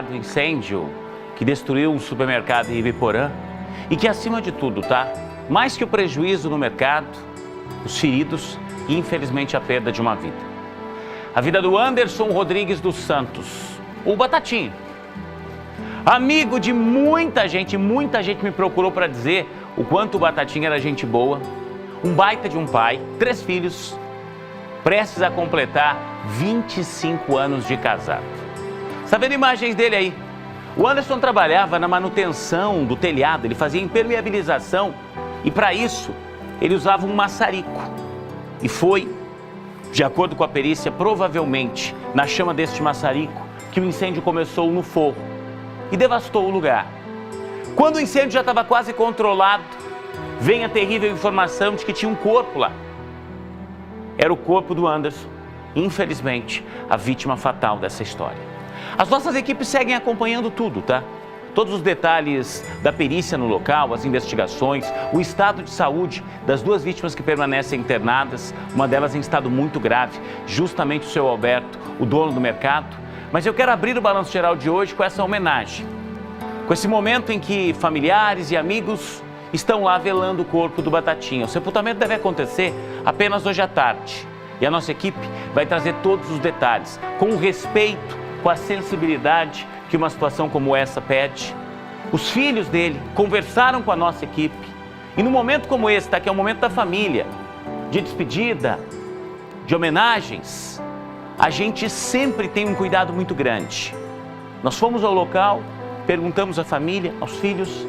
do incêndio que destruiu um supermercado em Ibiporã e que, acima de tudo, mais que o prejuízo no mercado, os feridos e, infelizmente, a perda de uma vida. A vida do Anderson Rodrigues dos Santos, o Batatinha. Amigo de muita gente me procurou para dizer o quanto o Batatinha era gente boa, um baita de um pai, 3 filhos, prestes a completar 25 anos de casado. Está vendo imagens dele aí? O Anderson trabalhava na manutenção do telhado, ele fazia impermeabilização e, para isso, ele usava um maçarico. E foi, de acordo com a perícia, provavelmente na chama deste maçarico que o incêndio começou no forro e devastou o lugar. Quando o incêndio já estava quase controlado, vem a terrível informação de que tinha um corpo lá. Era o corpo do Anderson, infelizmente, a vítima fatal dessa história. As nossas equipes seguem acompanhando tudo, Todos os detalhes da perícia no local, as investigações, o estado de saúde das 2 vítimas que permanecem internadas, uma delas em estado muito grave, justamente o seu Alberto, o dono do mercado. Mas eu quero abrir o Balanço Geral de hoje com essa homenagem, com esse momento em que familiares e amigos estão lá velando o corpo do Batatinha. O sepultamento deve acontecer apenas hoje à tarde. E a nossa equipe vai trazer todos os detalhes, com o respeito, com a sensibilidade que uma situação como essa pede. Os filhos dele conversaram com a nossa equipe. E num momento como esse, que é o momento da família, de despedida, de homenagens, a gente sempre tem um cuidado muito grande. Nós fomos ao local, perguntamos à família, aos filhos,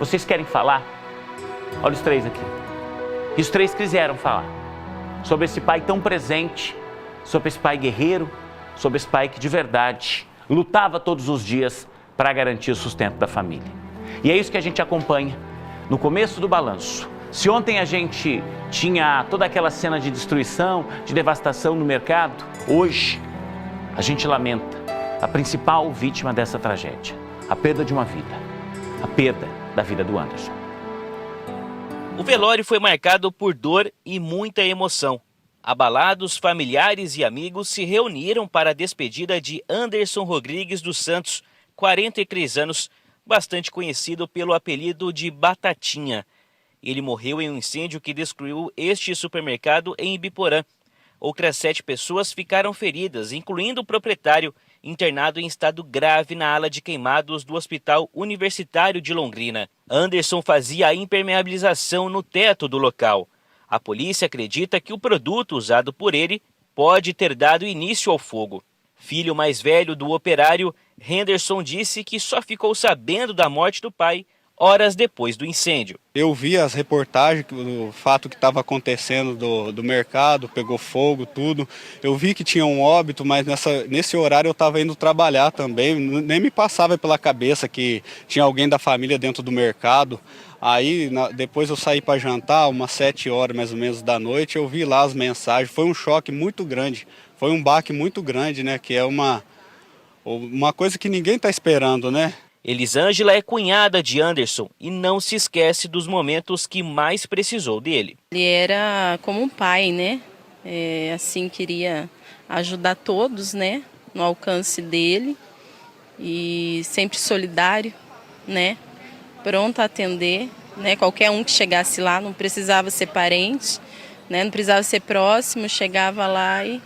vocês querem falar? Olha os 3 aqui. E os 3 quiseram falar sobre esse pai tão presente, sobre esse pai guerreiro, sobre esse pai que de verdade lutava todos os dias para garantir o sustento da família. E é isso que a gente acompanha no começo do balanço. Se ontem a gente tinha toda aquela cena de destruição, de devastação no mercado, hoje a gente lamenta a principal vítima dessa tragédia, a perda de uma vida, a perda da vida do Anderson. O velório foi marcado por dor e muita emoção. Abalados, familiares e amigos se reuniram para a despedida de Anderson Rodrigues dos Santos, 43 anos, bastante conhecido pelo apelido de Batatinha. Ele morreu em um incêndio que destruiu este supermercado em Ibiporã. Outras 7 pessoas ficaram feridas, incluindo o proprietário, internado em estado grave na ala de queimados do Hospital Universitário de Londrina. Anderson fazia a impermeabilização no teto do local. A polícia acredita que o produto usado por ele pode ter dado início ao fogo. Filho mais velho do operário, Henderson disse que só ficou sabendo da morte do pai horas depois do incêndio. Eu vi as reportagens do fato que estava acontecendo do mercado, pegou fogo, tudo. Eu vi que tinha um óbito, mas nesse horário eu estava indo trabalhar também. Nem me passava pela cabeça que tinha alguém da família dentro do mercado. Aí depois eu saí para jantar, umas 7 horas mais ou menos da noite, eu vi lá as mensagens. Foi um choque muito grande, foi um baque muito grande, né? Que é uma coisa que ninguém está esperando, né? Elisângela é cunhada de Anderson e não se esquece dos momentos que mais precisou dele. Ele era como um pai, né? Assim, queria ajudar todos, né? No alcance dele e sempre solidário, né? Pronto a atender, né? Qualquer um que chegasse lá, não precisava ser parente, né? Não precisava ser próximo, chegava lá e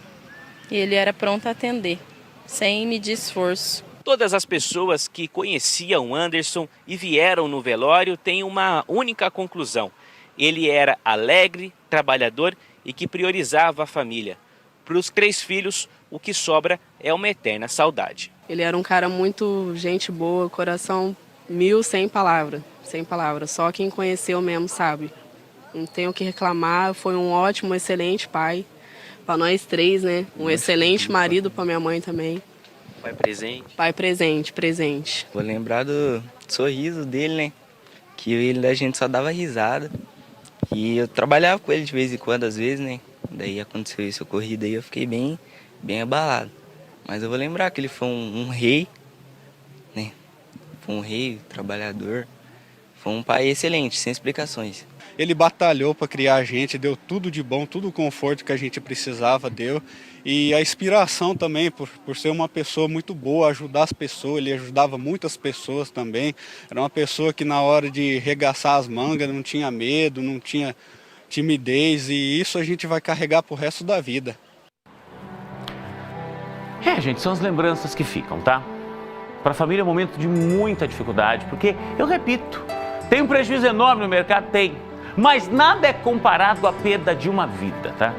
ele era pronto a atender, sem medir esforço. Todas as pessoas que conheciam Anderson e vieram no velório têm uma única conclusão. Ele era alegre, trabalhador e que priorizava a família. Para os 3 filhos, o que sobra é uma eterna saudade. Ele era um cara muito gente boa, coração mil, sem palavra. Só quem conheceu mesmo sabe. Não tenho o que reclamar, foi um ótimo, excelente pai. Para nós 3, né? Um excelente marido para minha mãe também. Pai presente? Pai presente. Vou lembrar do sorriso dele, né? Que a gente só dava risada. E eu trabalhava com ele de vez em quando, às vezes, né? Daí aconteceu esse ocorrido aí, eu fiquei bem abalado. Mas eu vou lembrar que ele foi um rei, né? Foi um rei, trabalhador. Foi um pai excelente, sem explicações. Ele batalhou para criar a gente, deu tudo de bom, todo o conforto que a gente precisava, deu. E a inspiração também, por ser uma pessoa muito boa, ajudar as pessoas, ele ajudava muitas pessoas também. Era uma pessoa que na hora de regaçar as mangas não tinha medo, não tinha timidez, e isso a gente vai carregar pro resto da vida. Gente, são as lembranças que ficam, tá? Para a família é um momento de muita dificuldade, porque, eu repito, tem um prejuízo enorme no mercado? Tem. Mas nada é comparado à perda de uma vida, tá?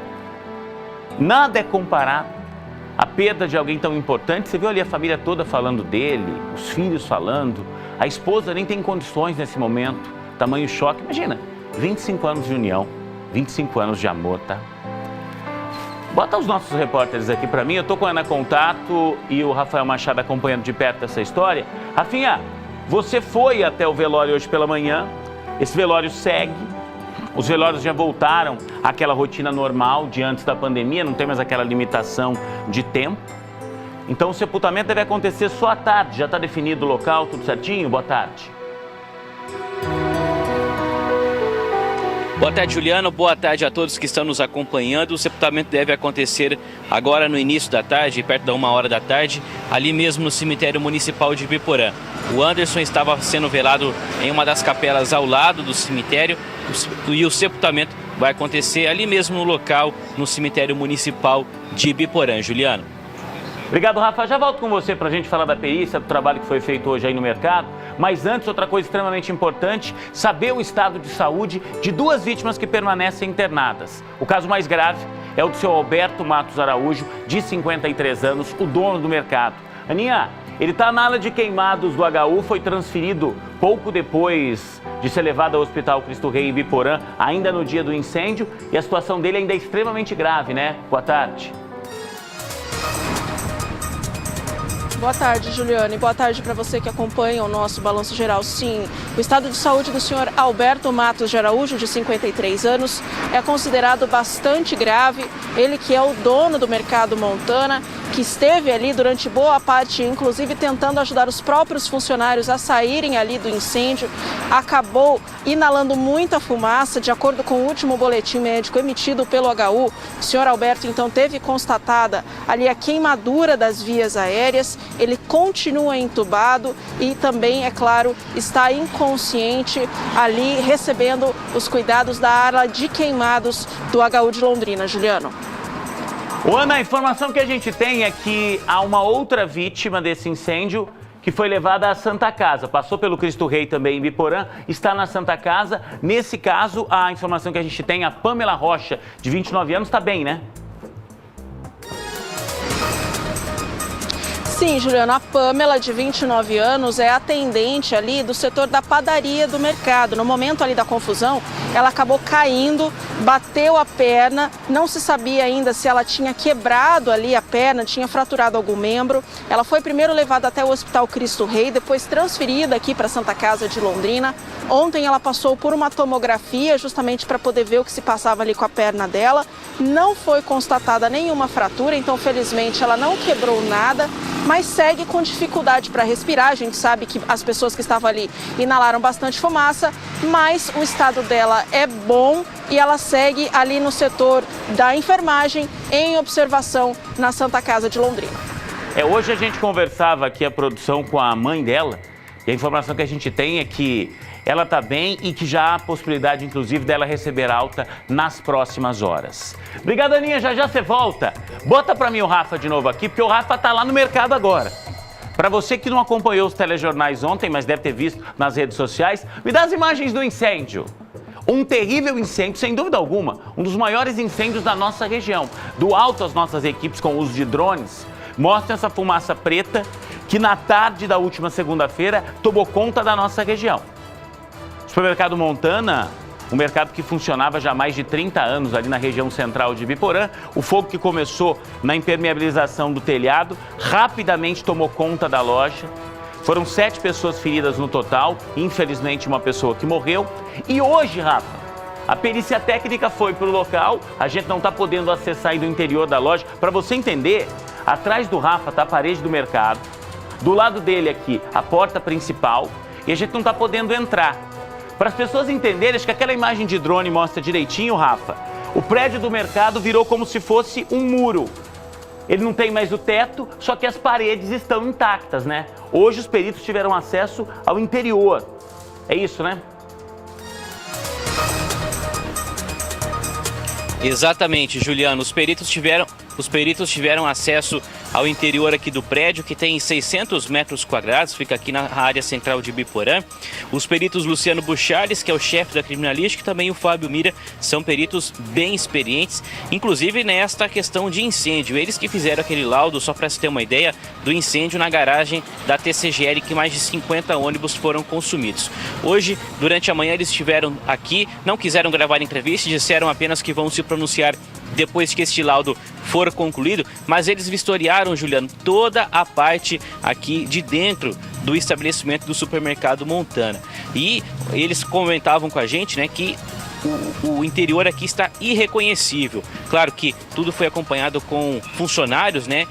Nada é comparado à perda de alguém tão importante. Você viu ali a família toda falando dele, os filhos falando, a esposa nem tem condições nesse momento, tamanho choque. Imagina, 25 anos de união, 25 anos de amor, tá? Bota os nossos repórteres aqui para mim, eu tô com a Ana Contato e o Rafael Machado acompanhando de perto essa história. Rafinha, você foi até o velório hoje pela manhã, esse velório segue, os velórios já voltaram àquela rotina normal de antes da pandemia, não tem mais aquela limitação de tempo. Então o sepultamento deve acontecer só à tarde, já está definido o local, tudo certinho? Boa tarde. Boa tarde, Juliano. Boa tarde a todos que estão nos acompanhando. O sepultamento deve acontecer agora no início da tarde, perto da 1h da tarde, ali mesmo no cemitério municipal de Ibiporã. O Anderson estava sendo velado em uma das capelas ao lado do cemitério e o sepultamento vai acontecer ali mesmo no local, no cemitério municipal de Ibiporã. Juliano. Obrigado, Rafa. Já volto com você para a gente falar da perícia, do trabalho que foi feito hoje aí no mercado. Mas antes, outra coisa extremamente importante, saber o estado de saúde de duas vítimas que permanecem internadas. O caso mais grave é o do seu Alberto Matos Araújo, de 53 anos, o dono do mercado. Aninha, ele está na ala de queimados do HU, foi transferido pouco depois de ser levado ao Hospital Cristo Rei em Ibiporã, ainda no dia do incêndio, e a situação dele ainda é extremamente grave, né? Boa tarde. Boa tarde, Juliane. Boa tarde para você que acompanha o nosso Balanço Geral. Sim, o estado de saúde do senhor Alberto Matos de Araújo, de 53 anos, é considerado bastante grave. Ele que é o dono do Mercado Montana, que esteve ali durante boa parte, inclusive tentando ajudar os próprios funcionários a saírem ali do incêndio, acabou inalando muita fumaça. De acordo com o último boletim médico emitido pelo HU, o senhor Alberto então teve constatada ali a queimadura das vias aéreas. Ele continua entubado e também, é claro, está inconsciente ali recebendo os cuidados da ala de queimados do HU de Londrina. Juliano. Ana, a informação que a gente tem é que há uma outra vítima desse incêndio que foi levada à Santa Casa. Passou pelo Cristo Rei também em Ibiporã, está na Santa Casa. Nesse caso, a informação que a gente tem, a Pamela Rocha, de 29 anos, está bem, né? Sim, Juliana, a Pamela, de 29 anos, é atendente ali do setor da padaria do mercado. No momento ali da confusão, ela acabou caindo, bateu a perna, não se sabia ainda se ela tinha quebrado ali a perna, tinha fraturado algum membro. Ela foi primeiro levada até o Hospital Cristo Rei, depois transferida aqui para a Santa Casa de Londrina. Ontem ela passou por uma tomografia justamente para poder ver o que se passava ali com a perna dela. Não foi constatada nenhuma fratura, então felizmente ela não quebrou nada, mas segue com dificuldade para respirar. A gente sabe que as pessoas que estavam ali inalaram bastante fumaça, mas o estado dela é bom e ela segue ali no setor da enfermagem em observação na Santa Casa de Londrina. Hoje a gente conversava aqui a produção com a mãe dela e a informação que a gente tem é que ela está bem e que já há a possibilidade, inclusive, dela receber alta nas próximas horas. Obrigado, Aninha. Já você volta. Bota para mim o Rafa de novo aqui, porque o Rafa está lá no mercado agora. Para você que não acompanhou os telejornais ontem, mas deve ter visto nas redes sociais, me dá as imagens do incêndio. Um terrível incêndio, sem dúvida alguma, um dos maiores incêndios da nossa região. Do alto, as nossas equipes com o uso de drones mostram essa fumaça preta que na tarde da última segunda-feira tomou conta da nossa região. O Supermercado Montana, um mercado que funcionava já há mais de 30 anos ali na região central de Ibiporã, o fogo que começou na impermeabilização do telhado rapidamente tomou conta da loja. Foram 7 pessoas feridas no total, infelizmente uma pessoa que morreu. E hoje, Rafa, a perícia técnica foi para o local, a gente não está podendo acessar aí do interior da loja. Para você entender, atrás do Rafa está a parede do mercado, do lado dele aqui a porta principal, e a gente não está podendo entrar. Para as pessoas entenderem, acho que aquela imagem de drone mostra direitinho, Rafa, o prédio do mercado virou como se fosse um muro. Ele não tem mais o teto, só que as paredes estão intactas, né? Hoje os peritos tiveram acesso ao interior. É isso, né? Exatamente, Juliano. Os peritos tiveram acesso ao interior aqui do prédio, que tem 600 metros quadrados, fica aqui na área central de Ibiporã. Os peritos Luciano Bucharles, que é o chefe da criminalística, e também o Fábio Mira, são peritos bem experientes, inclusive nesta questão de incêndio. Eles que fizeram aquele laudo, só para se ter uma ideia, do incêndio na garagem da TCGL, que mais de 50 ônibus foram consumidos. Hoje, durante a manhã, eles estiveram aqui, não quiseram gravar entrevista, disseram apenas que vão se pronunciar depois que este laudo for concluído, mas eles vistoriaram, Juliano, toda a parte aqui de dentro do estabelecimento do supermercado Montana. E eles comentavam com a gente, né, que o interior aqui está irreconhecível. Claro que tudo foi acompanhado com funcionários, né?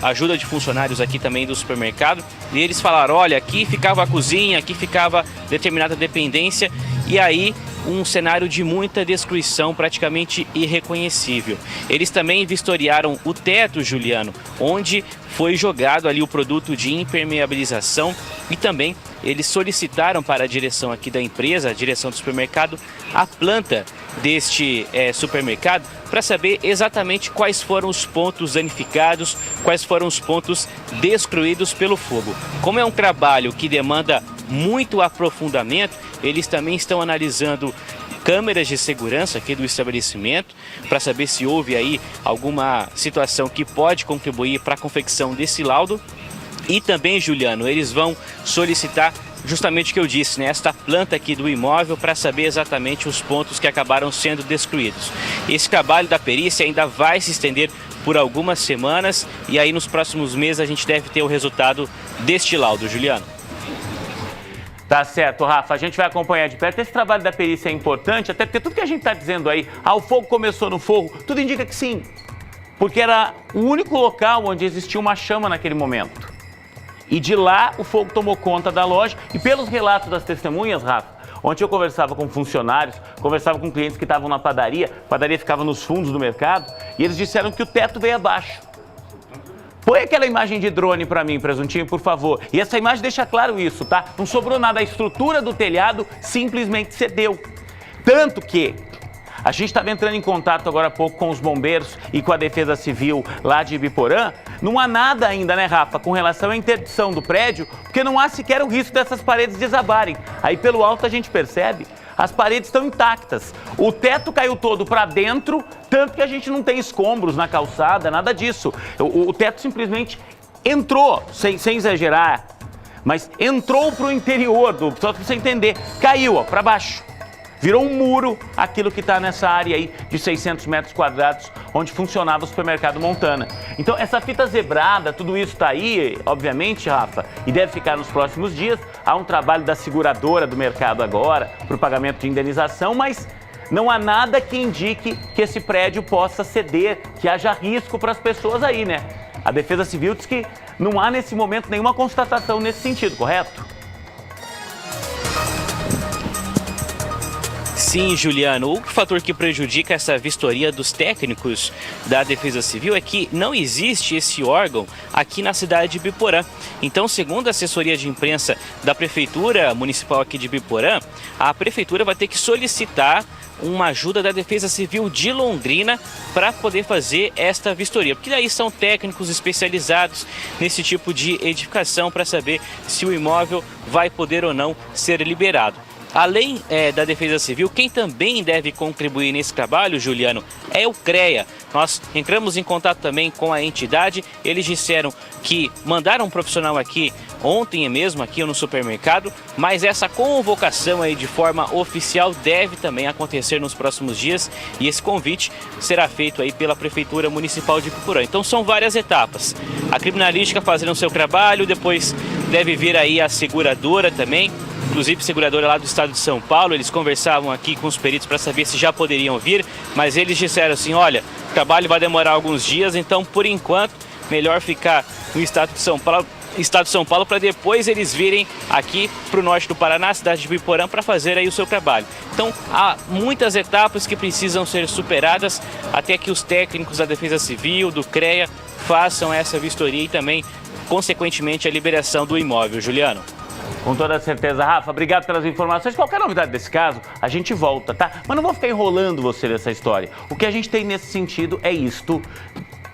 Ajuda de funcionários aqui também do supermercado, e eles falaram, olha, aqui ficava a cozinha, aqui ficava determinada dependência, e aí um cenário de muita destruição, praticamente irreconhecível. Eles também vistoriaram o teto, Juliano, onde foi jogado ali o produto de impermeabilização, e também eles solicitaram para a direção aqui da empresa, a direção do supermercado, a planta deste supermercado, para saber exatamente quais foram os pontos danificados, quais foram os pontos destruídos pelo fogo. Como é um trabalho que demanda muito aprofundamento, eles também estão analisando câmeras de segurança aqui do estabelecimento para saber se houve aí alguma situação que pode contribuir para a confecção desse laudo. E também, Juliano, eles vão solicitar justamente o que eu disse, né, esta planta aqui do imóvel, para saber exatamente os pontos que acabaram sendo destruídos. Esse trabalho da perícia ainda vai se estender por algumas semanas, e aí nos próximos meses a gente deve ter o resultado deste laudo, Juliano. Tá certo, Rafa, a gente vai acompanhar de perto. Esse trabalho da perícia é importante, até porque tudo que a gente está dizendo aí, o fogo começou no fogo, tudo indica que sim, porque era o único local onde existia uma chama naquele momento. E de lá o fogo tomou conta da loja, e pelos relatos das testemunhas, Rafa, ontem eu conversava com funcionários, conversava com clientes que estavam na padaria, a padaria ficava nos fundos do mercado, e eles disseram que o teto veio abaixo. Põe aquela imagem de drone para mim, Presuntinho, por favor. E essa imagem deixa claro isso, tá? Não sobrou nada, a estrutura do telhado simplesmente cedeu. Tanto que a gente estava entrando em contato agora há pouco com os bombeiros e com a Defesa Civil lá de Ibiporã. Não há nada ainda, né, Rafa, com relação à interdição do prédio, porque não há sequer o risco dessas paredes desabarem. Aí pelo alto a gente percebe, as paredes estão intactas. O teto caiu todo para dentro, tanto que a gente não tem escombros na calçada, nada disso. O teto simplesmente entrou, sem exagerar, mas entrou para o interior, só para você entender, caiu para baixo. Virou um muro aquilo que está nessa área aí de 600 metros quadrados, onde funcionava o supermercado Montana. Então, essa fita zebrada, tudo isso está aí, obviamente, Rafa, e deve ficar nos próximos dias. Há um trabalho da seguradora do mercado agora para o pagamento de indenização, mas não há nada que indique que esse prédio possa ceder, que haja risco para as pessoas aí, né? A Defesa Civil diz que não há nesse momento nenhuma constatação nesse sentido, correto? Sim, Juliano, o fator que prejudica essa vistoria dos técnicos da Defesa Civil é que não existe esse órgão aqui na cidade de Ibiporã. Então, segundo a assessoria de imprensa da Prefeitura Municipal aqui de Ibiporã, a Prefeitura vai ter que solicitar uma ajuda da Defesa Civil de Londrina para poder fazer esta vistoria, porque daí são técnicos especializados nesse tipo de edificação para saber se o imóvel vai poder ou não ser liberado. Além da Defesa Civil, quem também deve contribuir nesse trabalho, Juliano, é o CREA. Nós entramos em contato também com a entidade, eles disseram que mandaram um profissional aqui ontem mesmo, aqui no supermercado, mas essa convocação aí de forma oficial deve também acontecer nos próximos dias, e esse convite será feito aí pela Prefeitura Municipal de Ibiporã. Então são várias etapas. A criminalística fazendo o seu trabalho, depois deve vir aí a seguradora também, inclusive seguradora lá do estado de São Paulo. Eles conversavam aqui com os peritos para saber se já poderiam vir, mas eles disseram assim, olha, o trabalho vai demorar alguns dias, então por enquanto melhor ficar no estado de São Paulo estado de São Paulo, para depois eles virem aqui para o norte do Paraná, cidade de Ibiporã, para fazer aí o seu trabalho. Então, há muitas etapas que precisam ser superadas até que os técnicos da Defesa Civil, do CREA, façam essa vistoria e também, consequentemente, a liberação do imóvel. Juliano. Com toda certeza, Rafa, obrigado pelas informações. Qualquer novidade desse caso, a gente volta, tá? Mas não vou ficar enrolando você nessa história. O que a gente tem nesse sentido é isto.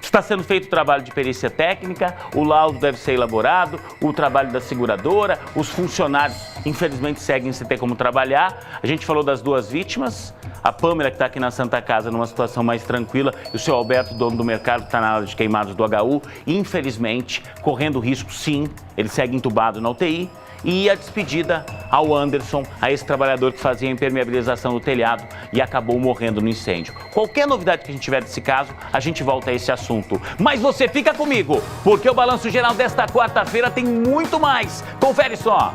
Está sendo feito o trabalho de perícia técnica, o laudo deve ser elaborado, o trabalho da seguradora, os funcionários, infelizmente, seguem sem ter como trabalhar. A gente falou das duas vítimas, a Pâmela, que está aqui na Santa Casa, numa situação mais tranquila, e o seu Alberto, dono do mercado, que está na área de queimados do HU, infelizmente, correndo risco, sim, ele segue entubado na UTI. E a despedida ao Anderson, a esse trabalhador que fazia a impermeabilização do telhado e acabou morrendo no incêndio. Qualquer novidade que a gente tiver desse caso, a gente volta a esse assunto. Mas você fica comigo, porque o Balanço Geral desta quarta-feira tem muito mais. Confere só!